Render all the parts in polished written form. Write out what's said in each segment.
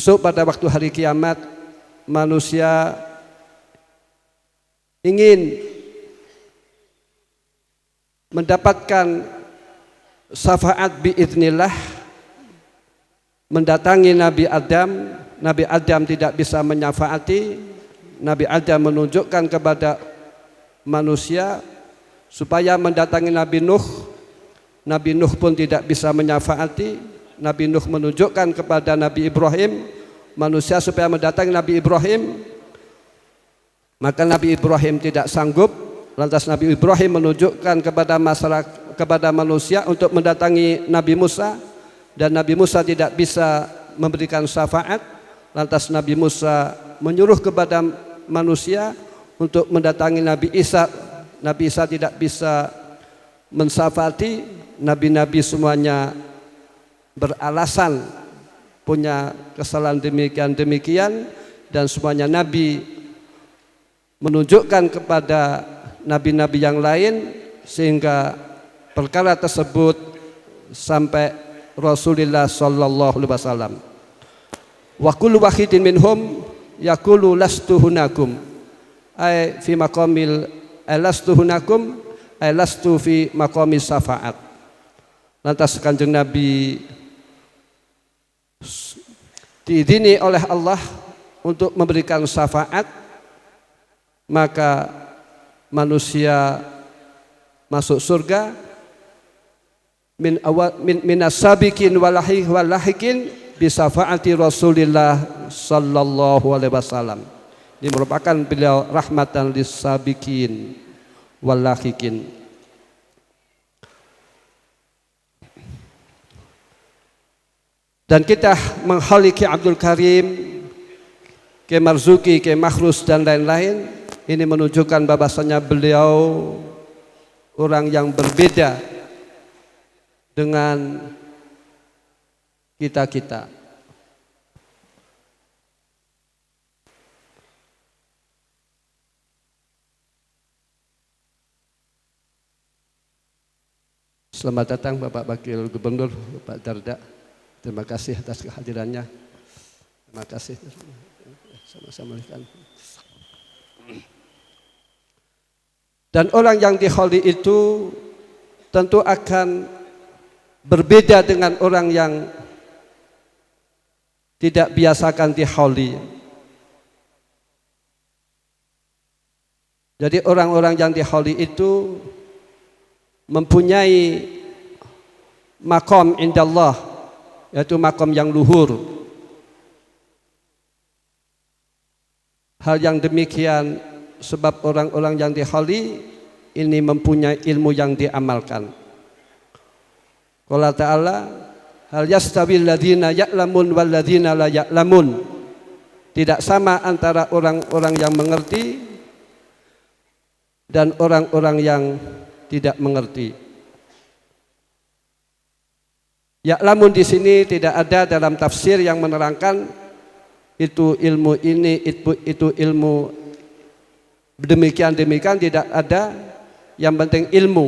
Besok pada waktu hari kiamat manusia ingin mendapatkan syafaat biiznillah, mendatangi Nabi Adam. Nabi Adam tidak bisa menyafaati. Nabi Adam menunjukkan kepada manusia supaya mendatangi Nabi Nuh. Nabi Nuh pun tidak bisa menyafaati. Nabi Nuh menunjukkan kepada Nabi Ibrahim manusia supaya mendatangi Nabi Ibrahim. Maka Nabi Ibrahim tidak sanggup. Lantas Nabi Ibrahim menunjukkan kepada masyarakat, kepada manusia untuk mendatangi Nabi Musa, dan Nabi Musa tidak bisa memberikan syafaat. Lantas Nabi Musa menyuruh kepada manusia untuk mendatangi Nabi Isa. Nabi Isa tidak bisa mensyafaati. Nabi-nabi semuanya beralasan punya kesalahan demikian, dan semuanya nabi menunjukkan kepada nabi-nabi yang lain, sehingga perkara tersebut sampai Rasulullah sallallahu alaihi wasallam. Wa kullu wahidin minhum yaqulu lastu hunakum ay fi maqamil lastu hunakum ay lastu fi maqamis syafaat. Lantas Kanjeng Nabi diizini oleh Allah untuk memberikan syafaat, maka manusia masuk surga minas sabiqin walahikin bisafaati Rasulillah sallallahu alaihi wasallam. Ini merupakan beliau rahmatan lis-sabiqin walahikin. Dan kita menghaliki Abdul Karim, Ki Marzuki, Ki Makhrus dan lain-lain, ini menunjukkan bahwasanya beliau orang yang berbeda dengan kita-kita. Selamat datang Bapak Wakil Gubernur, Bapak Darda. Terima kasih atas kehadirannya. Terima kasih. Sama-sama. Dan orang yang diholi itu tentu akan berbeda dengan orang yang tidak biasakan diholi. Jadi orang-orang yang diholi itu mempunyai makom indallah, yaitu makom yang luhur. Hal yang demikian sebab orang-orang yang diholi ini mempunyai ilmu yang diamalkan. Qala ta'ala hal yastawil ladzina ya'lamun wal ladzina la ya'lamun. Tidak sama antara orang-orang yang mengerti dan orang-orang yang tidak mengerti. Ya'lamun di sini tidak ada dalam tafsir yang menerangkan itu ilmu ini, itu ilmu demikian tidak ada. Yang penting ilmu.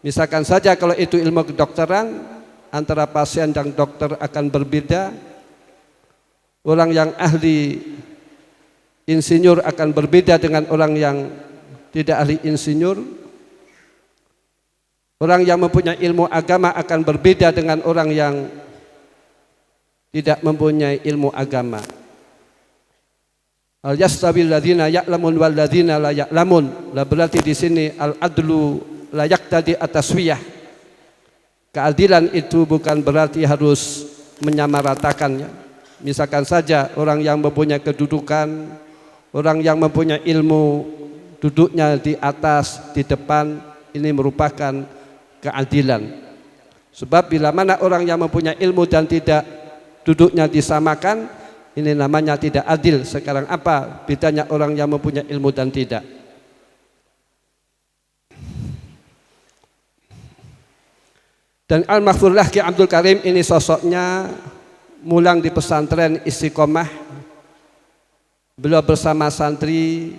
Misalkan saja kalau itu ilmu kedokteran, antara pasien dan dokter akan berbeda. Orang yang ahli insinyur akan berbeda dengan orang yang tidak ahli insinyur. Orang yang mempunyai ilmu agama akan berbeda dengan orang yang tidak mempunyai ilmu agama. Al yastawil ladzina ya'lamun wal ladzina la ya'lamun. Lah berarti di sini al adlu la yaqtadi at-taswiyah. Keadilan itu bukan berarti harus menyamaratakannya. Misalkan saja orang yang mempunyai kedudukan, orang yang mempunyai ilmu duduknya di atas, di depan, ini merupakan keadilan. Sebab bila mana orang yang mempunyai ilmu dan tidak duduknya disamakan, ini namanya tidak adil. Sekarang apa bedanya orang yang mempunyai ilmu dan tidak? Dan Al-Maghfurlah Ki Abdul Karim ini sosoknya mulang di pesantren Istiqomah. Beliau bersama santri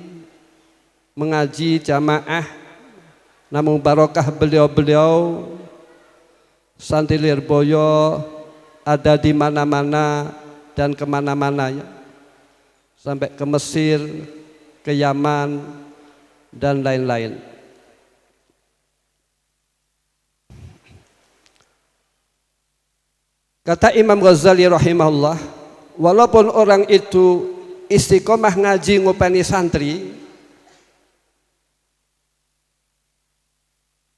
mengaji jamaah. Namun barokah beliau santri Lirboyo ada di mana-mana dan kemana-mana ya. Sampai ke Mesir, ke Yaman, dan lain-lain. Kata Imam Ghazali rahimahullah, walaupun orang itu istiqomah ngaji ngupani santri,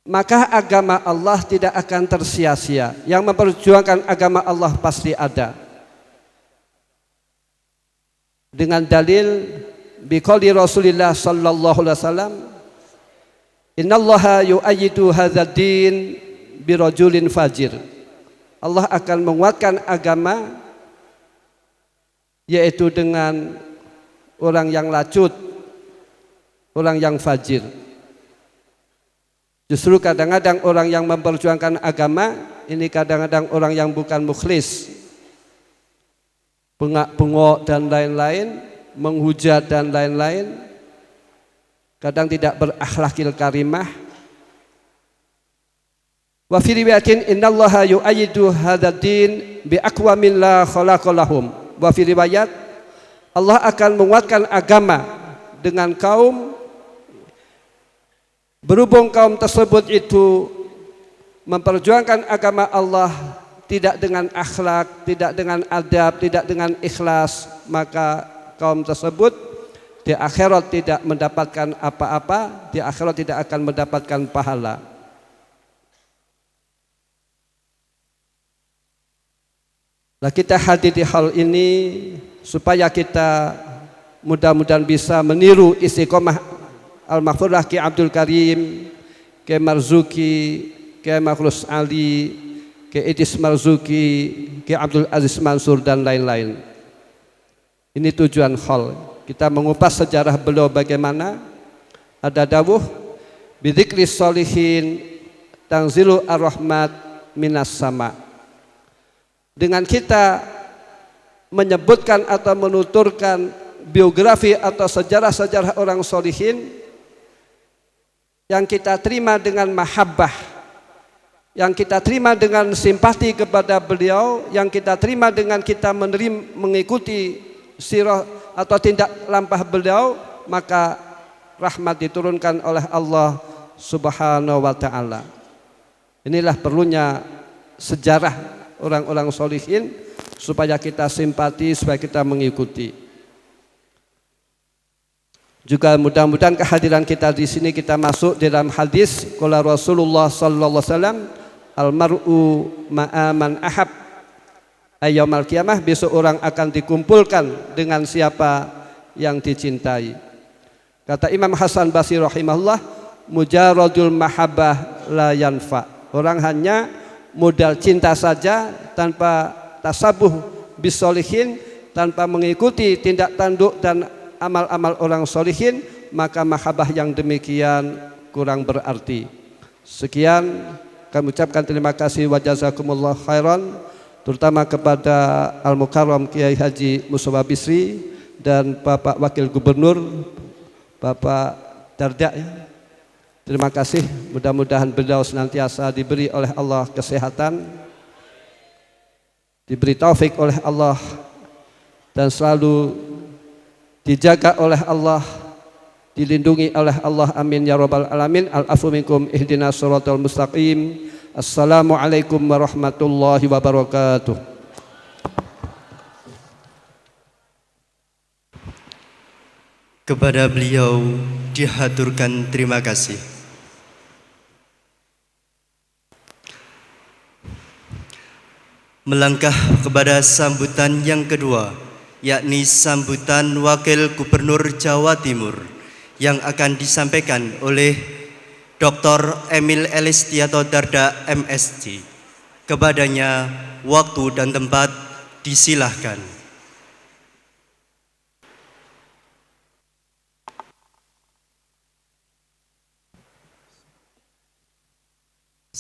maka agama Allah tidak akan tersia-sia. Yang memperjuangkan agama Allah pasti ada. Dengan dalil biqauli Rasulillah sallallahu alaihi wasallam, innallaha yu'ayyidu hadzal din birajulin fajir. Allah akan menguatkan agama yaitu dengan orang yang lacut, orang yang fajir. Justru kadang-kadang orang yang memperjuangkan agama ini kadang-kadang orang yang bukan mukhlis, bengak-bengok dan lain-lain, menghujat dan lain-lain, kadang tidak berakhlakil karimah. Wa fi riwayatin innallaha yu'ayyidu hadzal din bi aqwamin la khalaqa lahum. Wa fi riwayat Allah akan menguatkan agama dengan kaum, berhubung kaum tersebut itu memperjuangkan agama Allah tidak dengan akhlak, tidak dengan adab, tidak dengan ikhlas, maka kaum tersebut di akhirat tidak mendapatkan apa-apa, di akhirat tidak akan mendapatkan pahala. Nah, kita hadir di hal ini supaya kita mudah-mudahan bisa meniru istiqomah Al-Maghfurlah Ki Abdul Karim, Ki Marzuki, Ki Makhlus Ali, Ki Idris Marzuki, Ki Abdul Aziz Mansur dan lain-lain. Ini tujuan hal. Kita mengupas sejarah beliau bagaimana. Ada dawuh bidzikri sholihin tanzilu ar-rahmat minas sama. Dengan kita menyebutkan atau menuturkan biografi atau sejarah-sejarah orang sholihin yang kita terima dengan mahabbah, yang kita terima dengan simpati kepada beliau, yang kita terima dengan kita mengikuti sirah atau tindak lampah beliau, maka rahmat diturunkan oleh Allah Subhanahu wa ta'ala. Inilah perlunya sejarah orang-orang sholihin supaya kita simpati, supaya kita mengikuti. Juga mudah-mudahan kehadiran kita di sini kita masuk dalam hadis qala Rasulullah sallallahu alaihi wasallam, almar'u ma'aman ahab, yaumil qiyamah, besok orang akan dikumpulkan dengan siapa yang dicintai. Kata Imam Hasan Basri rahimahullah, mujaradul mahabbah la yanfa. Orang hanya modal cinta saja tanpa tasabuh bisolihin, tanpa mengikuti tindak tanduk dan amal-amal orang solihin, maka mahabbah yang demikian kurang berarti. Sekian kami ucapkan terima kasih wa jazakumullah khairan, terutama kepada Al-Mukarram Kiai Haji Mustafa Bisri dan Bapak Wakil Gubernur Bapak Darda ya. Terima kasih, mudah-mudahan beliau senantiasa diberi oleh Allah kesehatan, diberi taufik oleh Allah, dan selalu dijaga oleh Allah, dilindungi oleh Allah, amin ya rabbal alamin. Al-afu minkum ihdinas siratal mustaqim. Assalamualaikum warahmatullahi wabarakatuh. Kepada beliau dihaturkan terima kasih. Melangkah kepada sambutan yang kedua, yakni sambutan Wakil Gubernur Jawa Timur yang akan disampaikan oleh Dr. Emil Elistiato Darda MSc. Kepadanya waktu dan tempat disilahkan.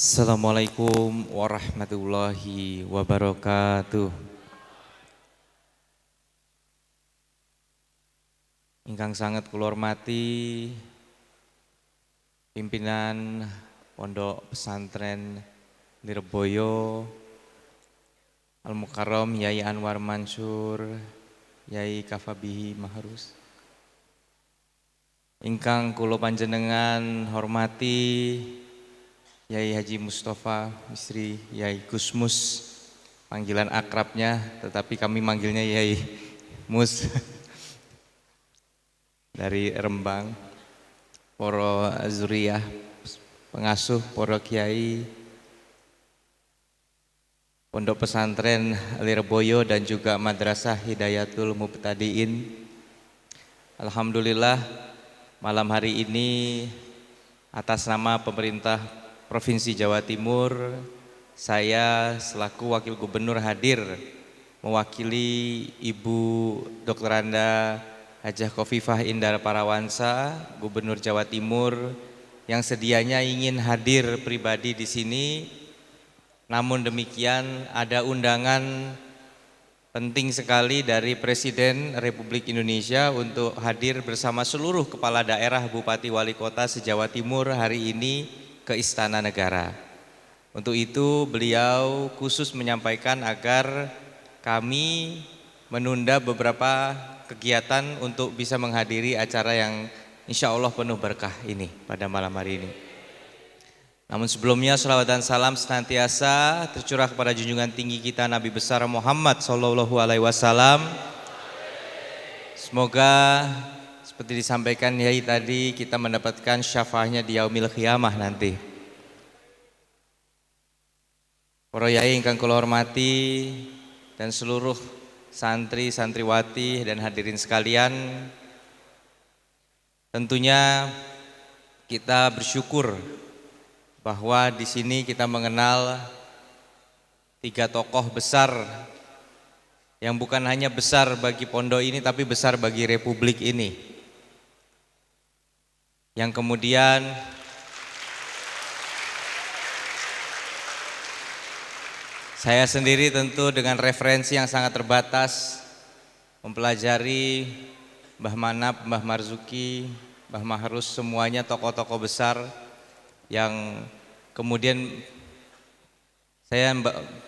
Assalamualaikum warahmatullahi wabarakatuh. Ingkang sangat kula hormati pimpinan Pondok Pesantren Nirboyo, Al-Mukarram Yai Anwar Mansur, Yai Kafabihi Mahrus. Ingkang kula panjenengan hormati Yai Haji Mustafa Misri, Yai Gusmus, panggilan akrabnya, tetapi kami manggilnya Yai Mus dari Rembang, poro zuriyah, pengasuh, poro kiai, Pondok Pesantren Lirboyo dan juga Madrasah Hidayatul Mubtadiin. Alhamdulillah malam hari ini atas nama pemerintah Provinsi Jawa Timur, saya selaku Wakil Gubernur hadir mewakili Ibu Dr. Anda Hajah Khofifah Indar Parawansa, Gubernur Jawa Timur yang sedianya ingin hadir pribadi di sini. Namun demikian ada undangan penting sekali dari Presiden Republik Indonesia untuk hadir bersama seluruh kepala daerah, bupati, wali kota se-Jawa Timur hari ini ke Istana Negara. Untuk itu beliau khusus menyampaikan agar kami menunda beberapa kegiatan untuk bisa menghadiri acara yang insya Allah penuh berkah ini pada malam hari ini. Namun sebelumnya salawat dan salam senantiasa tercurah kepada junjungan tinggi kita Nabi besar Muhammad SAW. Semoga seperti disampaikan Yai tadi, kita mendapatkan syafaahnya di yaumil qiyamah nanti. Para Yai ingkang kula hormati dan seluruh santri, santriwati dan hadirin sekalian, tentunya kita bersyukur bahwa di sini kita mengenal 3 tokoh besar yang bukan hanya besar bagi pondok ini tapi besar bagi republik ini. Yang kemudian saya sendiri tentu dengan referensi yang sangat terbatas mempelajari Mbah Manap, Mbah Marzuki, Mbah Mahrus, semuanya tokoh-tokoh besar yang kemudian saya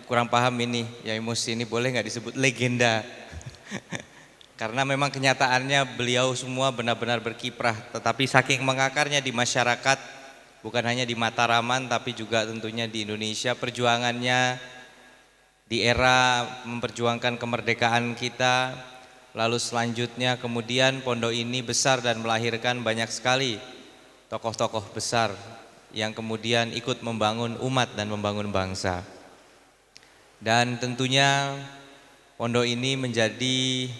kurang paham ini, Yai Mus ini boleh nggak disebut legenda? Karena memang kenyataannya beliau semua benar-benar berkiprah, tetapi saking mengakarnya di masyarakat, bukan hanya di Mataraman tapi juga tentunya di Indonesia, perjuangannya di era memperjuangkan kemerdekaan kita, lalu selanjutnya kemudian pondok ini besar dan melahirkan banyak sekali tokoh-tokoh besar yang kemudian ikut membangun umat dan membangun bangsa. Dan tentunya pondok ini menjadi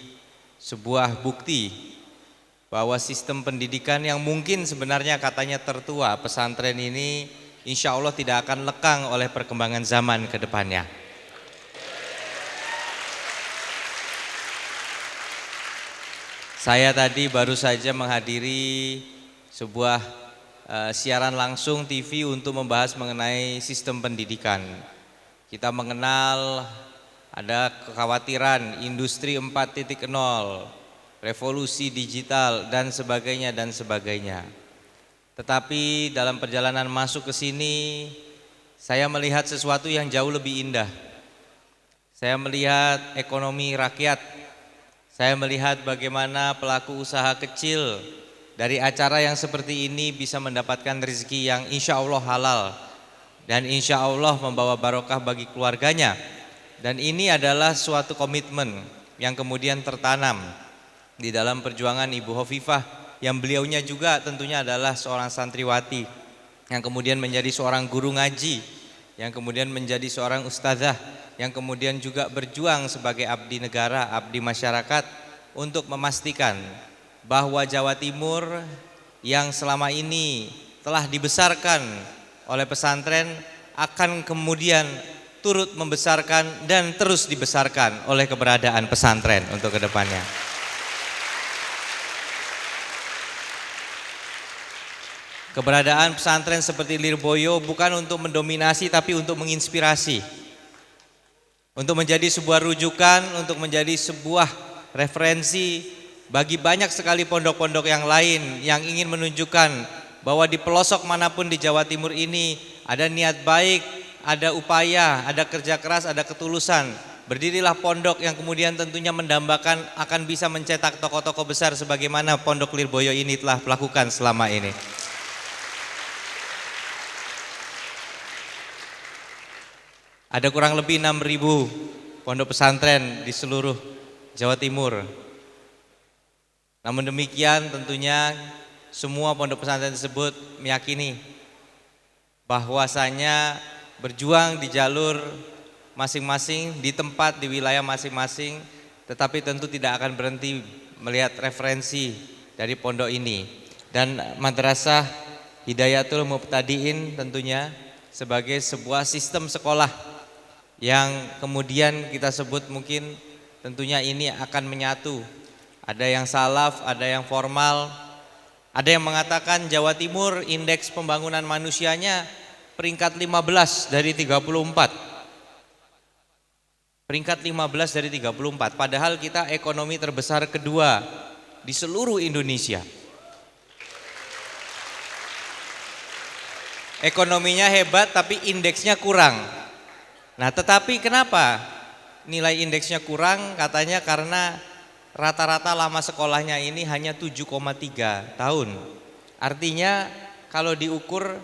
sebuah bukti bahwa sistem pendidikan yang mungkin sebenarnya katanya tertua, pesantren ini insya Allah tidak akan lekang oleh perkembangan zaman ke depannya. Saya tadi baru saja menghadiri sebuah siaran langsung TV untuk membahas mengenai sistem pendidikan. Kita mengenal ada kekhawatiran industri 4.0, revolusi digital dan sebagainya dan sebagainya. Tetapi dalam perjalanan masuk ke sini saya melihat sesuatu yang jauh lebih indah. Saya melihat ekonomi rakyat. Saya melihat bagaimana pelaku usaha kecil dari acara yang seperti ini bisa mendapatkan rezeki yang insya Allah halal dan insya Allah membawa barokah bagi keluarganya. Dan ini adalah suatu komitmen yang kemudian tertanam di dalam perjuangan Ibu Khofifah, yang beliaunya juga tentunya adalah seorang santriwati yang kemudian menjadi seorang guru ngaji, yang kemudian menjadi seorang ustazah, yang kemudian juga berjuang sebagai abdi negara, abdi masyarakat untuk memastikan bahwa Jawa Timur yang selama ini telah dibesarkan oleh pesantren akan kemudian turut membesarkan dan terus dibesarkan oleh keberadaan pesantren untuk kedepannya. Keberadaan pesantren seperti Lirboyo bukan untuk mendominasi tapi untuk menginspirasi, untuk menjadi sebuah rujukan, untuk menjadi sebuah referensi bagi banyak sekali pondok-pondok yang lain yang ingin menunjukkan bahwa di pelosok manapun di Jawa Timur ini ada niat baik, ada upaya, ada kerja keras, ada ketulusan Berdirilah pondok yang kemudian tentunya mendambakan akan bisa mencetak tokoh-tokoh besar sebagaimana Pondok Lirboyo ini telah melakukan selama ini. Ada kurang lebih 6.000 pondok pesantren di seluruh Jawa Timur. Namun demikian tentunya semua pondok pesantren tersebut meyakini bahwasanya berjuang di jalur masing-masing, di tempat, di wilayah masing-masing, tetapi tentu tidak akan berhenti melihat referensi dari pondok ini. Dan Madrasah Hidayatul Mubtadiin tentunya sebagai sebuah sistem sekolah yang kemudian kita sebut mungkin tentunya ini akan menyatu. Ada yang salaf, ada yang formal. Ada yang mengatakan Jawa Timur indeks pembangunan manusianya peringkat 15 dari 34. Peringkat 15 dari 34. Padahal kita ekonomi terbesar kedua di seluruh Indonesia. Ekonominya hebat tapi indeksnya kurang. Nah, tetapi kenapa nilai indeksnya kurang? Katanya karena rata-rata lama sekolahnya ini hanya 7,3 tahun. Artinya kalau diukur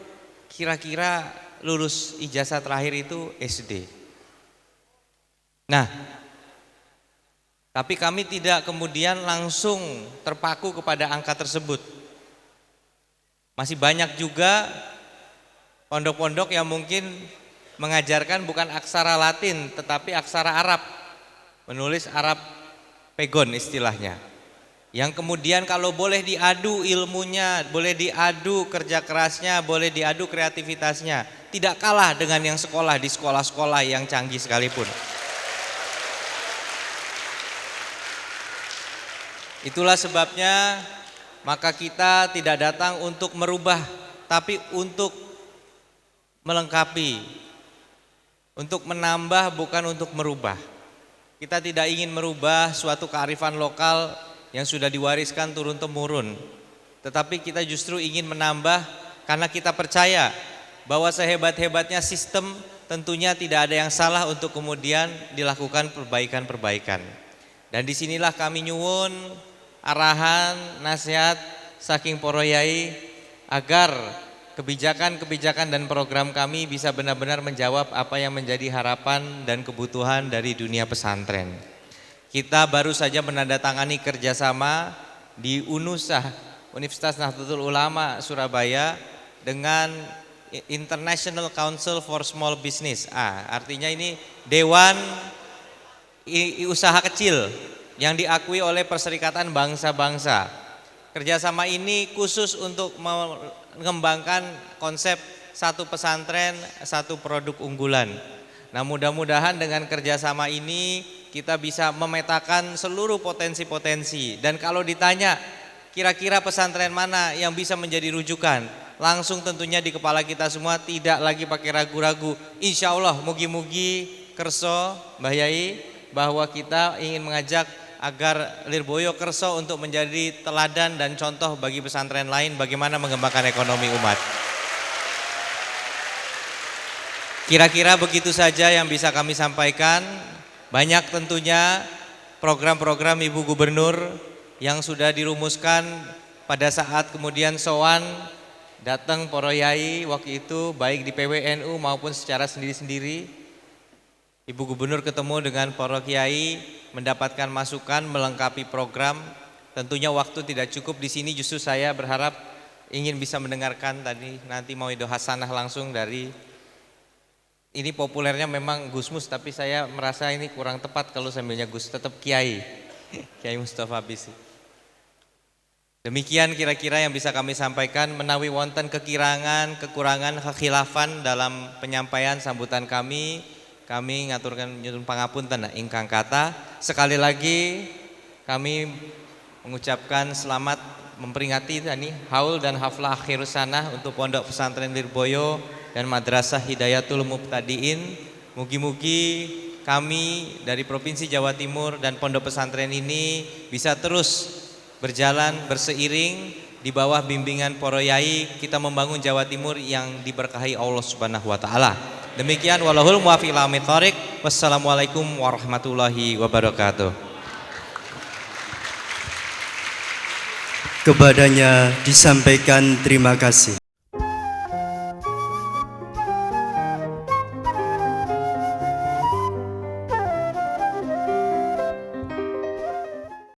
kira-kira lulus ijazah terakhir itu SD. Nah, tapi kami tidak kemudian langsung terpaku kepada angka tersebut. Masih banyak juga pondok-pondok yang mungkin mengajarkan bukan aksara Latin tetapi aksara Arab, menulis Arab pegon istilahnya, yang kemudian kalau boleh diadu ilmunya, boleh diadu kerja kerasnya, boleh diadu kreativitasnya, tidak kalah dengan yang sekolah di sekolah-sekolah yang canggih sekalipun. Itulah sebabnya maka kita tidak datang untuk merubah tapi untuk melengkapi, untuk menambah bukan untuk merubah. Kita tidak ingin merubah suatu kearifan lokal yang sudah diwariskan turun-temurun, tetapi kita justru ingin menambah karena kita percaya bahwa sehebat-hebatnya sistem tentunya tidak ada yang salah untuk kemudian dilakukan perbaikan-perbaikan. Dan disinilah kami nyuwun arahan, nasihat saking Poro Yai agar kebijakan-kebijakan dan program kami bisa benar-benar menjawab apa yang menjadi harapan dan kebutuhan dari dunia pesantren. Kita baru saja menandatangani kerjasama di UNUSA, Universitas Nahdlatul Ulama Surabaya, dengan International Council for Small Business. Artinya ini Dewan Usaha Kecil yang diakui oleh Perserikatan Bangsa-Bangsa. Kerjasama ini khusus untuk mengembangkan konsep satu pesantren, satu produk unggulan. Nah, mudah-mudahan dengan kerjasama ini kita bisa memetakan seluruh potensi-potensi. Dan kalau ditanya kira-kira pesantren mana yang bisa menjadi rujukan, langsung tentunya di kepala kita semua, tidak lagi pakai ragu-ragu. Insya Allah mugi-mugi kerso Mbah Yai bahwa kita ingin mengajak agar Lirboyo kerso untuk menjadi teladan dan contoh bagi pesantren lain bagaimana mengembangkan ekonomi umat. Kira-kira begitu saja yang bisa kami sampaikan. Banyak tentunya program-program Ibu Gubernur yang sudah dirumuskan pada saat kemudian sowan datang Poro Yai waktu itu, baik di PWNU maupun secara sendiri-sendiri. Ibu Gubernur ketemu dengan Poro Kiai, mendapatkan masukan, melengkapi program. Tentunya waktu tidak cukup di sini, justru saya berharap ingin bisa mendengarkan tadi nanti mauidho hasanah langsung dari, ini populernya memang Gusmus, tapi saya merasa ini kurang tepat kalau sambilnya Gus, tetap Kiai, Kiai Mustafa Bisi. Demikian kira-kira yang bisa kami sampaikan, menawi wonten kekirangan, kekurangan, kekhilafan dalam penyampaian sambutan kami ngaturkan nyuwun pangapunten ingkang kata. Sekali lagi kami mengucapkan selamat memperingati tadi haul dan haflah akhir sanah untuk Pondok Pesantren Lirboyo dan Madrasah Hidayatul Mubtadiin. Mugi-mugi kami dari Provinsi Jawa Timur dan Pondok Pesantren ini bisa terus berjalan berseiring di bawah bimbingan Poro Yai, kita membangun Jawa Timur yang diberkahi Allah Subhanahu wa taala. Demikian walahul muwaffiq ila aqwamit thoriq. Wassalamualaikum warahmatullahi wabarakatuh. Kepadanya disampaikan terima kasih.